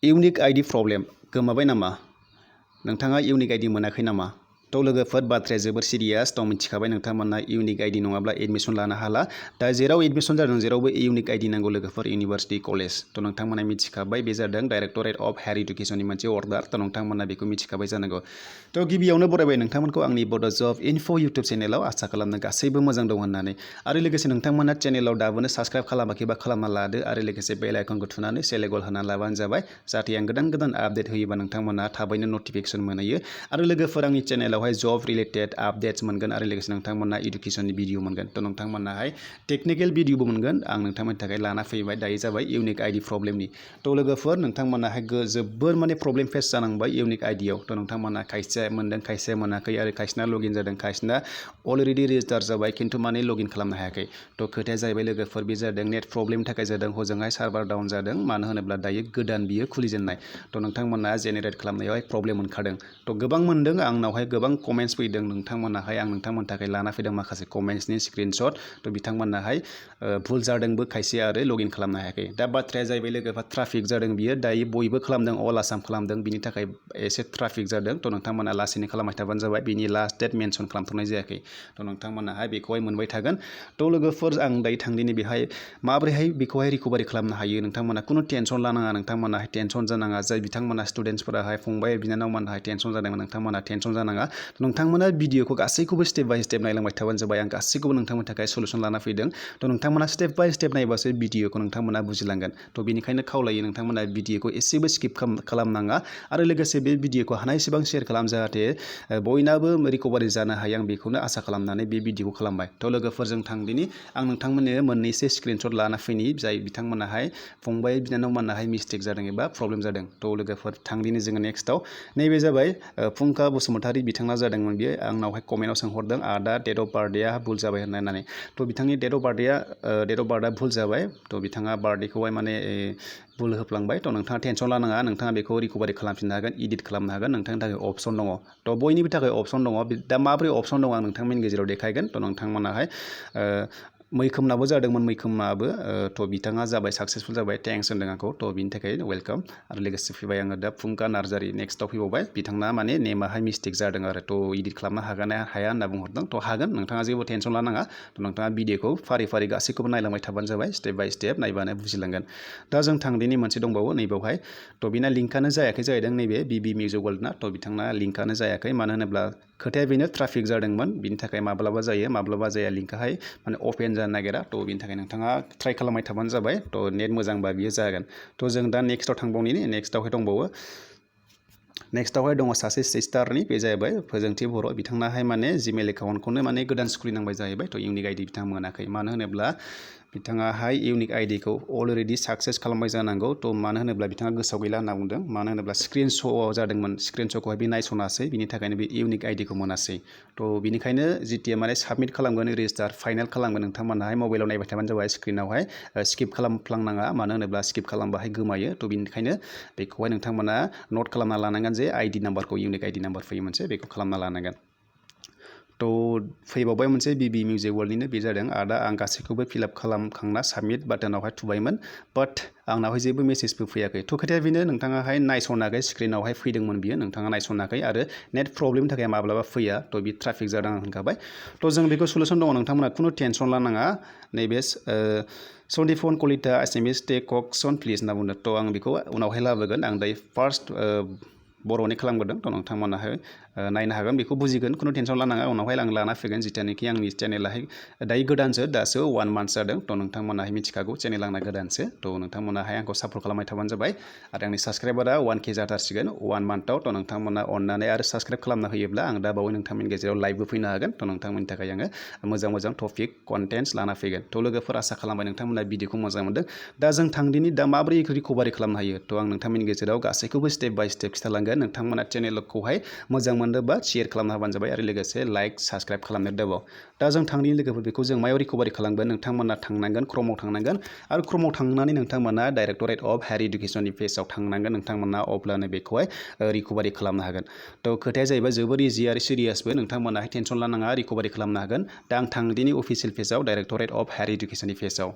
Unique ID problem गोमाबाय नामा? नोंथाङा unique ID मोनाखै नामा? थ' लोगोफोर बाथ्राया जोबोर सिरियास थ' मिथिखाबाय नोंथांमोना इउनिक आइडि नङाब्ला एडमिसन लानो हाला। दा जेराव एडमिसन जादों जेरावबो इउनिक आइडि नांगौ लोगोफोर इउनिभार्सिटि कलेज। थ' नोंथांमोना मिथिखाबाय बे जादों डाइरेक्टरेट अफ हायार इडुकेसननि मोनसे अर्डार। थ' नोंथांमोना बेखौ मिथिखाबाय जानांगौ। थ' गिबियावनो बरायबाय नोंथांमोनखौ आंनि बड' जब इनफो इउटुब चेनेलाव। आसा खालामनो गासैबो मोजां दं होननानै। आरो लोगोसे नोंथांमोना चेनेलाव दाबोनो साबस्क्राइब खालामाखैबा खालामना लादो आरो लोगोसे बेल आइकनखौ थुनानै सेल गल होना लाबानो जाबाय। जाहाथे आं गोदान गोदान आपडेट होयोबा नोंथांमोना थाबैनो नटिफिकेसन मोनहैयो। आरो लोगोफोर आंनि चेनेलावहाय जब रिलेटेड आपडेट्स मोनगोन आरो लोगोसे नोंथांमोना इडुकेसननि भिडिअ मोनगोन। थ' नोंथांमोनाहाय टेक्निकेल भिडिअबो मोनगोन। आं नोंथांमोननि थाखाय लाना फैबाय दायो जाबाय इउनिक आइडि प्रब्लेमनि। थ' लोगोफोर नोंथांमोनाहाय जोबोर माने प्रब्लेम फेस जानांबाय इउनिक आइडियाव। थ' नोंथांमोना खायसे मोनदों खायसे मोनाखै आरो खायसेना लगइन जादों खायसेना अलरेडि रेजिस्टार जाबाय खिन्थु माने लगइन खालामनो हायाखै। थ' खोथाया जाहैबाय लोगोफोर बे जादों नेट प्रब्लेमनि थाखाय जादों हजोंहाय सार्भार डाउन जादों। मानो होनोब्ला दायो गोदान बियो खुलिजेननाय। थ' नोंथांमोना जेनेरेट खालामनायावहाय प्रब्लेम मोनखादों। थ' गोबां मोनदों आंनावहाय गोबां कमेन्ट्स फैदों नोंथांमोनाहाय आं नोंथांमोननि थाखाय लाना फैदों माखासे कमेन्ट्सनि स्क्रिनशट। थ' बिथांमोनाहाय भुल जादोंबो खायसे आरो लगइन खालामनो हायाखै। दा बाथ्राया जाहैबाय लोगोफोर ट्राफिक जादों बियो दायो बयबो खालामदों अल आसाम खालामदों बिनि थाखाय एसे ट्राफिक जादों। थ' नोंथांमोना लासैनो खालामबाय थाबानो जाबाय बिनि लास्ट डेट मेनसन खालामथ'नाय जायाखै। थ' नोंथांमोनाहाय बेखौहाय मोनबाय थागोन। थ' लोगोफोर आं दायो थांदिनि बेहाय माबोरैहाय बेखौहाय रिकभारि खालामनो हायो नोंथांमोना खुनु टेनसन लानाङा नोंथांमोनाहाय टेनसन जानाङा जाय बिथांमोना स्टुडेन्टसफोराहाय फंबाय बिनानावमोनहाय टेनसन जादोंमोन नोंथांमोना टेनसन जानाङा। नोंथांमोना भिडिअखौ गासैखौबो स्टेप बाय स्टेप नायलांबाय थाबानो जाबाय आं गासैखौबो नोंथांमोननि थाखाय सलुसन लाना फैदों। थ' नोंथांमोना स्टेप बाय स्टेप नायबासो भिडिअखौ नोंथांमोना बुजिलांगोन। थ' बेनिखायनो खावलायो नोंथांमोना भिडिअखौ एसेबो स्किप खालामनाङा आरो लोगोसे बे भिडिअखौ हानायसेबां शेयार खालाम जाहाथे बयनाबो रिकभारि जानो हायो आं बेखौनो आसा खालामनानै बे भिडिअखौ खालामबाय। थ' लोगोफोरजों थांदिनि आं नोंथांमोननो मोननैसो स्क्रिनशट लाना फैनि जाय बिथांमोनाहाय फंबाय बिनानावमोनहाय मिस्टेक जादों एबा प्रब्लेम जादों। थ' लोगोफोर थांदिनि जोङो नेक्स्टआव नैबे जाबाय फुंखा बसुमतारी बिथाङा जादोंमोन बियो आंनावहाय कमेन्टआव सोंहरदों आदा डेट अफ बार्थडेआ भुल जाबाय होननानै। थ' बिथांनि डेट अफ बार्थआ भुल जाबाय। थ' बिथाङा बार्थडेखौहाय माने भुल होफ्लांबाय। थ' नोंथाङा टेनसन लानाङा नोंथाङा बेखौ रिकभारि खालामफिननो हागोन इडिट खालामनो हागोन नोंथांनि थाखाय अपसन दङ। थ' बयनिबो थाखाय अपसन दङ। दा माबोरै अपसन दङ आं नोंथांमोननि गेजेराव देखायगोन। थ' नोंथांमोनाहाय मैखोमनाबो जादोंमोन मैखोमाबो थ' बिथाङा जाबाय साक्सेसफुल जाबाय थेंक्स होनदों आंखौ। थ' बिनि थाखाय वेलकाम आरो लोगोसे फैबाय आङो दा फुंखा नार्जारि नेक्स्टआव फैबावबाय बिथांना माने नेमाहाय मिस्टेक जादों आरो। थ' इडिट खालामनो हागोन हाया होनना बुंहरदों। थ' हागोन नोंथाङा जेबो टेनसन लानाङा। थ' नोंथाङा भिडिअखौ फारि फारि गासैखौबो नायलांबाय थाबानो जाबाय स्टेप बाय स्टेप नायबानो बुजिलांगोन। दा जों थांदिनि मोनसे दंबावो नैबावहाय। थ' बिना लिंकआनो जायाखै जाहैदों नैबे बिबि मिउजिक वर्ल्डना। थ' बिथांना लिंकआनो जायाखै मानो होनोब्ला खोथाया बेनो ट्राफिक जादोंमोन बिनि थाखाय माब्लाबा जायो माब्लाबा जाया लिंकआहाय माने अपेन जानो नागिरा। थ' बिनि थाखाय नोंथाङा ट्राइ खालामबाय थाबानो जाबाय। थ' नेट मोजांबा बियो जागोन। थ' जों दा नेक्स्टआव थांबावनि नेक्स्टआवहाय दंबावो। नेक्स्टआवहाय दङ सासे सिस्टारनि बे जाहैबाय फोजोंथि बर' बिथांनाहाय माने जिमेल एकाउन्टखौनो माने गोदान खुलिनांबाय जाहैबाय। थ' इउनिक आइडि बिथाङा मोनाखै मानो होनोब्ला बिथाङाहाय इउनिक आइडिखौ अलरेडि साक्सेस खालामबाय जानांगौ। थ' मानो होनोब्ला बिथाङा गोसोआव गैला होनना बुंदों। मानो होनोब्ला स्क्रिन श'आव जादोंमोन स्क्रिन श'खौहाय बे नायसनासै बिनि थाखायनो बे इउनिक आइडिखौ मोनासै। थ' बिनिखायनो जितिया माने साबमिट खालामगोन रेजिस्टार फाइनेल खालामगोन नोंथांमोनाहाय मबाइलाव नायबाय थाबानो जाबाय स्क्रिनावहाय स्किप खालामफ्लांनाङा मानो होनोब्ला स्किप खालामबाहाय गोमायो। थ' बिनिखायनो बेखौहाय नोंथांमोना नट खालामना लानांगोन जे आइडि नाम्बारखौ इउनिक आइडि नाम्बार फैयो मोनसे बेखौ खालामना लानांगोन। थ' फैबावबाय मोनसे बिबि मिउजिक वर्ल्डनिनो बे जादों आदा आं गासैखौबो फिलआप खालामखांना साबमिट बाटोनावहाय थुबायमोन बाट आंनावहाय जेबो मेसेजबो फैयाखै। थ' खोथाया बेनो नोंथाङाहाय नायसनाखै स्क्रिनावहाय फैदोंमोन बियो नोंथाङा नायसनाखै आरो नेट प्रब्लेमनि थाखाय माब्लाबा फैया। थ' बे ट्राफिक जादों आं होनखाबाय। थ' जों बेखौ सलुसन दङ नोंथांमोना खुनु टेनसन लानाङा। नैबे सन्दिफन कलिता एसएमएस टेक कक्सन प्लिज होनना बुंदों। थ' आं बेखौ उनावहाय लाबोगोन आं दायो फार्स्ट बर'नि खालामग्रोदों। थ' नोंथांमोनाहाय नायनो हागोन बेखौ बुजिगोन खुनु टेनसन लानाङा उनावहाय आं लाना फैगोन जिथियानोखि आंनि चेनेलाहाय दायो गोदानसो दासो 1 मान्थ जादों। थ' नोंथांमोनाहाय मिथिखागौ चेनेल आंना गोदानसो। थ' नोंथांमोनाहाय आंखौ सापर्ट खालामबाय थाबानो जाबाय आरो आंनि साबस्क्राइबारा 1K जाथारसिगोन 1 मान्थआव। थ' नोंथांमोना अननानै आरो साबस्क्राइब खालामना होयोब्ला आं दा बावै नोंथांमोननि गेजेराव लाइभबो फैनो हागोन। थ' नोंथांमोननि थाखाय आङो मोजां मोजां टपिक कन्टेन्टस लाना फैगोन। थ' लोगोफोर आसा खालामबाय नोंथांमोना भिडिअखौ मोजां मोनदों। दा जों थांदिनि दा माबोरै रिकभारि खालामनो हायो। थ' आं नोंथांमोननि गेजेराव गासैखौबो स्टेप बाय स्टेप खिथालांगोन। नोंथांमोना चेनेलखौहाय मोजां मोनदोंबा शेयार खालामना होबानो जाबाय आरो लोगोसे लाइक साबस्क्राइब खालामनो दाबाव। दा जों थांदिनि लोगोफोर बेखौ जों मायाव रिकभारि खालामगोन नोंथांमोना थांनांगोन क्रमआव थांनांगोन आरो क्रमआव थांनानै नोंथांमोना डाइरेक्टरेट अफ हायार इडुकेसननि पेजआव थांनांगोन नोंथांमोना अब्लानो बेखौहाय रिकभारि खालामनो हागोन। थ' खोथाया जाहैबाय जोबोर इजि आरो सिरियासबो नोंथांमोनाहाय टेनसन लानाङा रिकभारि खालामनो हागोन। दा आं थांदिनि अफिसियेल पेजआव डाइरेक्टरेट अफ हायार इडुकेसननि पेजआव।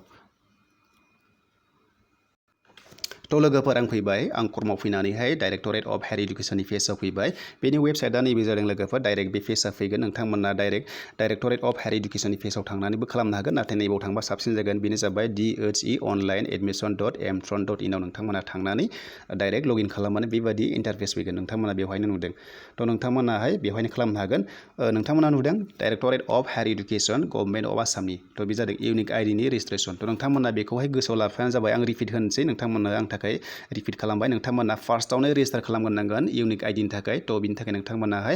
थ' लोगोफोर आं फैबाय आं कर्मआव फैनानैहाय डाइरेक्टरेट अफ हायार इडुकेसननि पेजआव फैबाय बेनि वेबसाइटआ नैबे जादों लोगोफोर डाइरेक्ट बे पेजआ फैगोन नोंथांमोना डाइरेक्टरेट अफ हायार इडुकेसननि पेजआव थांनानैबो खालामनो हागोन नाथाय नैबाव थांबा साबसिन जागोन बेनो जाबाय DHE-online-admission.mtron.in आव नोंथांमोना थांनानै डाइरेक्ट लगइन खालामनानै बेबायदि इन्टारफेस फैगोन नोंथांमोना बेवहायनो नुदों थ' नोंथांमोनाहाय बेवहायनो खालामनो हागोन नोंथांमोना नुदों directorate of higher education government of आसामनि थ' बे जादों इउनिक आइडिनि रेजिस्ट्रेसन थ' नोंथांमोना बेखौहाय गोसोआव लाफानो जाबाय आं रिपिट होनोसै नोंथांमोना आं थाखाय रिपिट खालामबाय नोंथांमोना फार्स्टआवनो रेजिस्टार खालामग्रोनांगोन इउनिक आइडिनि थाखाय थ' बिनि थाखाय नोंथांमोनाहाय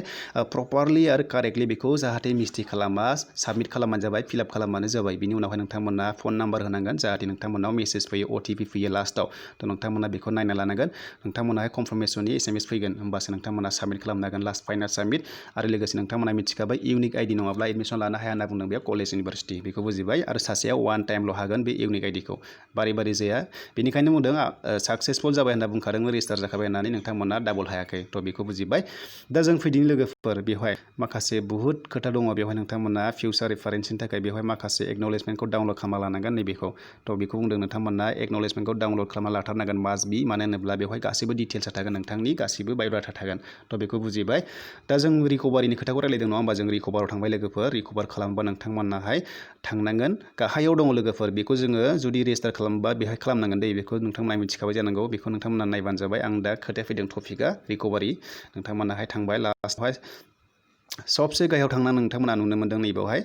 प्रपारलि आरो कारेक्टलि बेखौ जाहाथे मिस्टेक खालामा साबमिट खालामबानो जाबाय फिलआप खालामबानो जाबाय बिनि उनावहाय नोंथांमोना फन नाम्बार होनांगोन जाहाथे नोंथांमोनाव मेसेज फैयो OTP फैयो लास्टआव थ' नोंथांमोना बेखौ नायना लानांगोन नोंथांमोनाहाय कनफार्मेसननि SMS फैगोन होमबासो नोंथांमोना साबमिट खालामनो हागोन लास्ट फाइनाल साबमिट आरो लोगोसे नोंथांमोना मिथिखाबाय इउनिक आइडि नङाब्ला एडमिसन लानो हाया होनना बुंदों बेयाव कलेज इउनिभारसिटि बेखौ बुजिबाय आरो सासेया वान टाइमल' हागोन बे इउनिक आइडिखौ बारे बारे जाया बेनिखायनो बुंदों साक्सेसफुल जाबाय होनना बुंखादों रेजिस्टार जाखाबाय होननानै नोंथांमोना डाबल हायाखै थ' बेखौ बुजिबाय दा जों फैदिनि लोगोफोर बेवहाय माखासे बुहुत खोथा दङ बेवहाय नोंथांमोना फिउचार रेफारेन्सनि थाखाय बेवहाय माखासे एक्न'लेजमेन्टखौ डाउनलड खालामना लानांगोन नैबेखौ थ' बेखौ बुंदों नोंथांमोना एक्न'लेजमेन्टखौ डाउनलड खालामना लाथारनांगोन मास्ट बि मानो होनोब्ला बेवहाय गासैबो डिटेल्सआ थागोन नोंथांनि गासैबो बाय'डाटा थागोन थ' बेखौ बुजिबाय दा जों रिकभारिनि खोथाखौ रायलायदों नङा होमबा जों रिकभाराव थांबाय लोगोफोर रिकभार खालामबा नोंथांमोनाहाय थांनांगोन गाहायाव दङ लोगोफोर बेखौ जोङो जुदि रेजिस्टार खालामबा बेवहाय खालामनांगोन दे बेखौ नोंथांमोना मिथिखाबाय जानांगौ बेखौ नोंथांमोना नायबानो जाबाय आं दा खोथाया फैदों टपिकआ रिकभारि नोंथांमोनाहाय थांबाय लास्टआवहाय सबसे गाहायाव थांना नोंथांमोना नुनो मोनदों नैबावहाय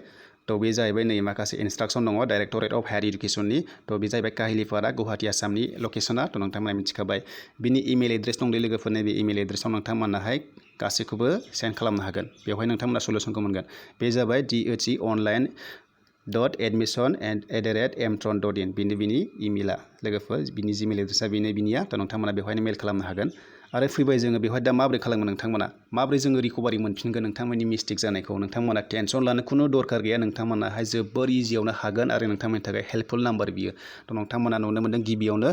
थ' बे जाहैबाय नै माखासे इन्सट्राक्सन दङ डाइरेक्टरेट अफ हायार इडुकेसननि थ' बे जाहैबाय काहिलिपारा गुवाहाटि आसामनि लकेसना थ' नोंथांमोना मिथिखाबाय बिनि इमेल एड्रेस दं लोगोफोरनि बे इमेल एड्रेसाव नोंथांमोनाहाय गासैखौबो सेन्ड खालामनो हागोन बेवहाय नोंथांमोना सलुसनखौ मोनगोन बे जाबाय DHE-online.admission@mtron.in बिनि इमेला लोगोफोर बिनि जिमेल एड्रेसा बिनिया थ' नोंथांमोना बेवहायनो मेल खालामनो हागोन आरो फैबाय जोङो बेवहाय दा माबोरै खालामगोन नोंथांमोना माबोरै जोङो रिकभारि मोनफिनगोन नोंथांमोननि मिस्टेक जानायखौ नोंथांमोना टेनसन लानो खुनु दरखार गैया नोंथांमोनाहाय जोबोर इजियावनो हागोन आरो नोंथांमोननि थाखाय हेल्पफुल नाम्बार बियो थ' नोंथांमोना नुनो मोनदों गिबियावनो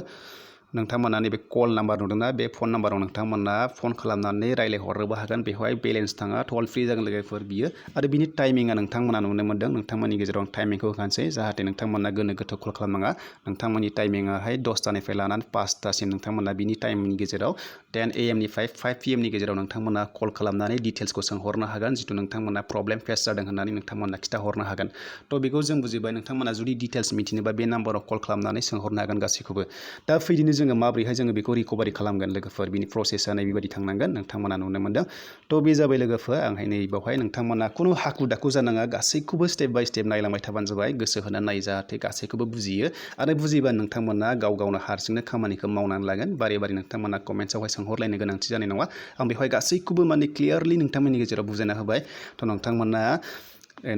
नोंथांमोना नैबे कल नाम्बार नुदोंना बे फन नाम्बाराव नोंथांमोना फन खालामनानै रायलायहरनोबो हागोन बेवहाय बेलेन्स थाङा टल फ्रि जागोन लोगोफोर बियो आरो बिनि टाइमिंआ नोंथांमोना नुनो मोनदों नोंथांमोननि गेजेराव आं टाइमिंखौ होखानोसै जाहाथे नोंथांमोना गोनो गोथो कल खालामनाङा नोंथांमोननि टाइमिंआहाय 10टानिफ्राय लानानै 5टासिम नोंथांमोना बिनि टाइमनि गेजेराव 10 AM निफ्राय 5 PM नि गेजेराव नोंथांमोना कल खालामनानै डिटेल्सखौ सोंहरनो हागोन जिथु नोंथांमोना प्रब्लेम फेस जादों होननानै नोंथांमोना खिथाहरनो हागोन थ' बेखौ जों बुजिबाय नोंथांमोना जुदि डिटेल्स मिथिनोबा बे नाम्बाराव कल खालामनानै सोंहरनो हागोन गासैखौबो दा फैदिनो जोङो माबोरैहाय जोङो बेखौ रिकभारि खालामगोन लोगोफोर बिनि प्रसेसआ नैबेबायदि थांनांगोन नोंथांमोना नुनो मोनदों थ' बे जाबाय लोगोफोर आंहाय नैबावहाय नोंथांमोना खुनु हाखु दाखु जानाङा गासैखौबो स्टेप बाय स्टेप नायलांबाय थाबानो जाबाय गोसो होनानै नाय जाहाथे गासैखौबो बुजियो आरो बुजिबा नोंथांमोना गाव गावनो हारसिंनो खामानिखौ मावनानै लागोन बारे बारे नोंथांमोना कमेन्ट्सआवहाय सोंहरलायनो गोनांथि जानाय नङा आं बेवहाय गासैखौबो माने क्लियारलि नोंथांमोननि गेजेराव बुजायना होबाय थ' नोंथांमोना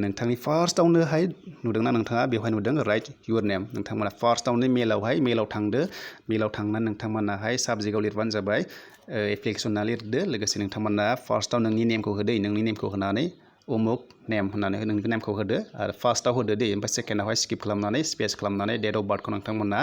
नोंथांनि फार्स्टआवनोहाय नुदोंना नोंथाङा बेवहाय नुदों राइट युर नेम नोंथांमोना फार्स्टआवनो मेलाव थांदो मेलाव थांनानै नोंथांमोनाहाय साबजेक्टआव लिरबानो जाबाय एप्लिकेसना लिरदो लोगोसे नोंथांमोना फार्स्टआव नोंनि नेमखौ होदो नोंनि नेमखौ होनानै उमुक नेम होननानै नोंनि नेमखौ होदो आरो फार्स्टआव होदो दे ओमफ्राय सेकेन्डआवहाय स्किप खालामनानै स्पेस खालामनानै डेट अफ बार्थखौ नोंथांमोना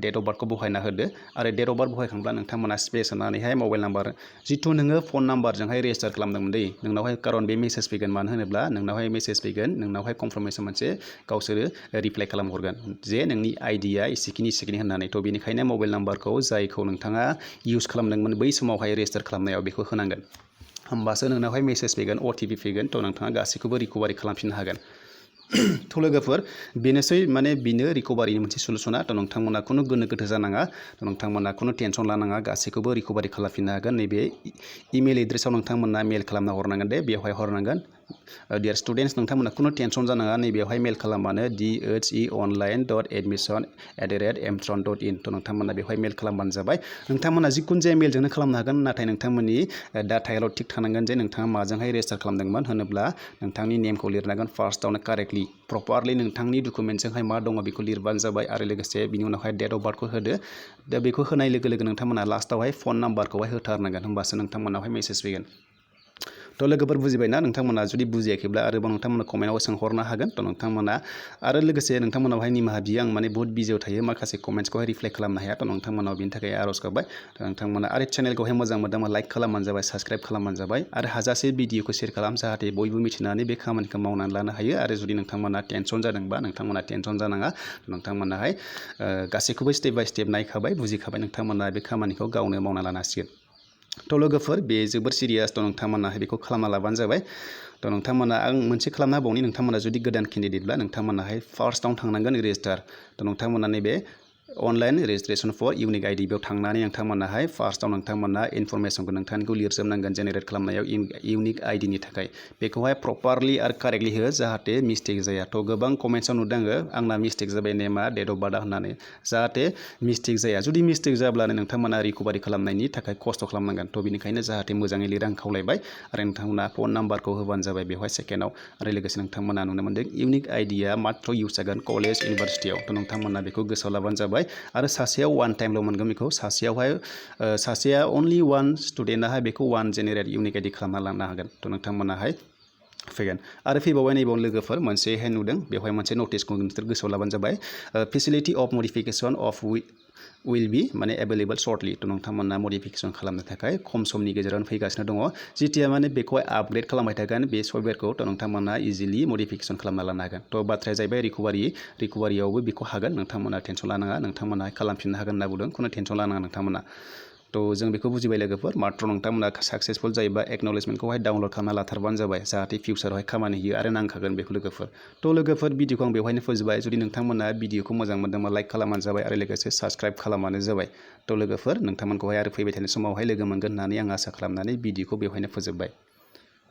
डेट अफ बार्थखौ बहायना होदो आरो डेट अफ बार्थ बहायखांब्ला नोंथांमोना स्पेस होनानैहाय मबाइल नाम्बार जिथु नोङो फन नाम्बारजोंहाय रेजिस्टार खालामदोंमोन दै नोंनावहाय कारन बे मेसेज फैगोन मानो होनोब्ला नोंनावहाय मेसेज फैगोन नोंनावहाय कनफार्मेसन मोनसे गावसोरो रिप्लाइ खालामहरगोन जे नोंनि आइडिया इसेखिनि होननानै थ' बेनिखायनो मबाइल नाम्बारखौ जायखौ नोंथाङा इउज खालामदोंमोन बै समावहाय रेजिस्टार खालामनायाव बेखौ होनांगोन होमबासो नोंनावहाय मेसेज फैगोन OTP फैगोन थ' नोंथाङा गासैखौबो रिकभारि खालामफिननो हागोन थ' लोगोफोर बेनोसै माने बेनो रिकभारिनि मोनसे सलुसना थ' नोंथांमोना खुनु गोनो गोथो जानाङा थ' नोंथांमोना खुनु टेनसन लानाङा गासैखौबो रिकभारि खालामफिननो हागोन नैबे इमेल एड्रेसाव नोंथांमोना मेल खालामना हरनांगोन दे बेवहाय हरनांगोन डियार स्टुडेन्टस नोंथांमोना खुनु टेनसन जानाङा नैबेवहाय मेल खालामबानो DHE-online.admission@mtron.in थ' नोंथांमोना बेवहाय मेल खालामबानो जाबाय नोंथांमोना जिखुनु जाया मेलजोंनो खालामनो हागोन नाथाय नोंथांमोननि डाटायाल' थिग थानांगोन जे नोंथाङा माजोंहाय रेजिस्टार खालामदोंमोन होनोब्ला नोंथांनि नेमखौ लिरनांगोन फार्स्टआवनो कारेक्टलि प्रपारलि नोंथांनि डकुमेन्टजोंहाय मा दङ बेखौ लिरबानो जाबाय आरो लोगोसे बिनि उनावहाय डेट अफ बार्थखौ होदो दा बेखौ होनाय लोगो लोगो नोंथांमोना लास्टआवहाय फन नाम्बारखौहाय होथारनांगोन होमबासो नोंथांमोनावहाय मेसेज फैगोन थ' लोगोफोर बुजिबायना नोंथांमोना जुदि बुजियाखैब्ला आरोबाव नोंथांमोना कमेन्टआव सोंहरनो हागोन थ' नोंथांमोना आरो लोगोसे नोंथांमोनावहाय निमाहा बियो आं माने बहुत बिजियाव थायो माखासे कमेन्ट्सखौहाय रिप्लाइ खालामनो हाया थ' नोंथांमोनाव बेनि थाखाय आर'ज गाबबाय नोंथांमोना आरो चेनेलखौहाय मोजां मोनदोंबा लाइक खालामबानो जाबाय साबस्क्राइब खालामबानो जाबाय आरो हाजासे भिडिअखौ शेयार खालाम जाहाथे बयबो मिथिनानै बे खामानिखौ मावनानै लानो हायो आरो जुदि नोंथांमोना टेनसन जादोंबा नोंथांमोना टेनसन जानाङा नोंथांमोनाहाय गासैखौबो स्टेप बाय स्टेप नायखाबाय बुजिखाबाय नोंथांमोना बे खामानिखौ गावनो मावना लानो हासिगोन थ' लोगोफोर बे जोबोर सिरियास थ' नोंथांमोनाहाय बेखौ खालामना लाबानो जाबाय थ' नोंथांमोना आं मोनसे खालामना होबावनि नोंथांमोना जुदि गोदान केन्डिडेटब्ला नोंथांमोनाहाय फार्स्टआवनो थांनांगोन रेजिस्टार थ' नोंथांमोना नैबे online registration for unique ID बेयाव थांनानै नोंथांमोनाहाय फार्स्टआव नोंथांमोना इनफरमेसनखौ नोंथांनिखौ लिरजोबनांगोन जेनेरेट खालामनायाव इउनिक आइडिनि थाखाय बेखौहाय प्रपारलि आरो कारेक्टलि हो जाहाथे मिस्टेक जाया थ' गोबां कमेन्ट्सआव नुदों आङो आंना मिस्टेक जाबाय नेमा डेट अफ बार्थआ होननानै जाहाथे मिस्टेक जाया जुदि मिस्टेक जाब्लानो नोंथांमोना रिकभारि खालामनायनि थाखाय खस्थ' खालामनांगोन थ' बेनिखायनो जाहाथे मोजाङै लिर आं खावलायबाय आरो नोंथांमोना फन नाम्बारखौ होबानो जाबाय बेवहाय सेकेन्डआव आरो लोगोसे नोंथांमोना नुनो मोनदों इउनिक आइडिया मात्र इउज जागोन कलेज इउनिभारसिटियाव थ' नोंथांमोना बेखौ गोसोआव लाबानो जाबाय आरो सासेयाव वान टाइमल' मोनगोन बेखौ सासेया अनलि वान स्टुडेन्टआहाय बेखौ वान जेनेरेट इउनिक आइडि खालामना लानो हागोन थ' नोंथांमोनाहाय फैगोन आरो फैबावबाय नैबाव लोगोफोर मोनसेहाय नुदों बेवहाय मोनसे नटिसखौ नोंसोर गोसोआव लाबानो जाबाय facility of modification of will be माने एभेलेबल सर्टलि थ' नोंथांमोना मडिफिकेसन खालामनो थाखाय खम समनि गेजेरावनो फैगासिनो दङ जेथिया माने बेखौहाय आपग्रेड खालामबाय थागोन बे सफ्टवेयारखौ थ' नोंथांमोना इजिलि मडिफिकेसन खालामना लानो हागोन थ' बाथ्राया जाहैबाय रिकभारियावबो बेखौ हागोन नोंथांमोना टेनसन लानाङा नोंथांमोना खालामफिननो हागोन होनना बुंदों खुनु टेनसन लानाङा नोंथांमोना थ' जों बेखौ बुजिबाय लोगोफोर मात्र नोंथांमोना साक्सेसफुल जायोबा एक्न'लेजमेन्टखौहाय डाउनलड खालामना लाथारबानो जाबाय जाहाथे फिउचारावहाय खामानि होयो आरो नांखागोन बेखौ लोगोफोर थ' लोगोफोर भिडिअखौ आं बेवहायनो फोजोबबाय जुदि नोंथांमोना भिडिअखौ मोजां मोनदोंबा लाइक खालामबानो जाबाय आरो लोगोसे साबस्क्राइब खालामबानो जाबाय थ' लोगोफोर नोंथांमोनखौहाय आरो फैबाय थानाय समावहाय लोगो मोनगोन होननानै आं आसा खालामनानै भिडिअखौ बेवहायनो फोजोबबाय